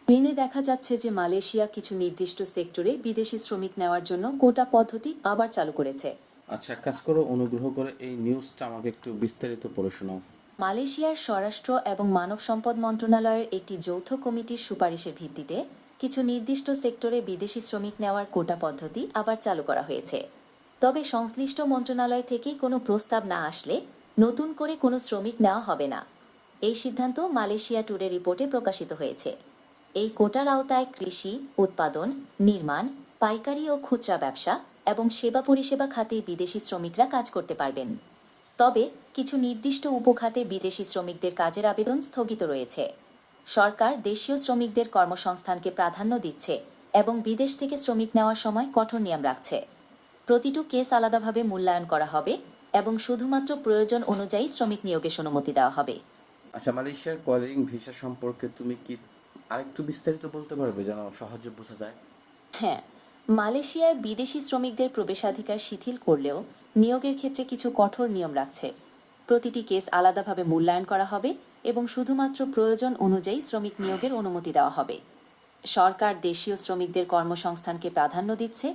স্ক্রিনে দেখা যাচ্ছে যে মালয়েশিয়া কিছু নির্দিষ্ট সেক্টরে বিদেশি শ্রমিক নেওয়ার জন্য কোটা পদ্ধতি আবার চালু করেছে। আচ্ছা, এক কাজ করো, অনুগ্রহ করে এই নিউজটা আমাকে একটু বিস্তারিত পড়ে শোনাও। মালয়েশিয়ার স্বরাষ্ট্র এবং মানব সম্পদ মন্ত্রণালয়ের একটি যৌথ কমিটির সুপারিশের ভিত্তিতে কিছু নির্দিষ্ট সেক্টরে বিদেশি শ্রমিক নেওয়ার কোটা পদ্ধতি আবার চালু করা হয়েছে। তবে সংশ্লিষ্ট মন্ত্রণালয় থেকে কোনো প্রস্তাব না আসলে নতুন করে কোনো শ্রমিক নেওয়া হবে না। এই সিদ্ধান্ত মালয়েশিয়া টুডে রিপোর্টে প্রকাশিত হয়েছে। এই কোটার আওতায় কৃষি, উৎপাদন, নির্মাণ, পাইকারি ও খুচরা ব্যবসা এবং সেবা পরিষেবা খাতে বিদেশি শ্রমিকরা কাজ করতে পারবেন। তবে কিছু নির্দিষ্ট উপখাতে বিদেশি শ্রমিকদের কাজের আবেদন স্থগিত রয়েছে। সরকার দেশীয় শ্রমিকদের কর্মসংস্থানকে প্রাধান্য দিচ্ছে এবং বিদেশ থেকে শ্রমিক নেওয়ার সময় কঠোর নিয়ম রাখছে। প্রতিটি কেস আলাদাভাবে মূল্যায়ন করা হবে এবং শুধুমাত্র প্রয়োজন অনুযায়ী শ্রমিক নিয়োগের অনুমতি দেওয়া হবে। আচ্ছা, মালয়েশিয়ার কলিং ভিসা সম্পর্কে তুমি কি আরেকটু বিস্তারিত বলতে পারবে যেন সহজে বোঝা যায়? হ্যাঁ, মালয়েশিয়ার বিদেশি শ্রমিকদের প্রবেশাধিকার শিথিল করলেও নিয়োগের ক্ষেত্রে কিছু কঠোর নিয়ম রাখছে। প্রতিটি কেস আলাদাভাবে মূল্যায়ন করা হবে এবং শুধুমাত্র প্রয়োজন অনুযায়ী শ্রমিক নিয়োগের অনুমতি দেওয়া হবে। সরকার দেশীয় শ্রমিকদের কর্মসংস্থানকে প্রাধান্য দিচ্ছে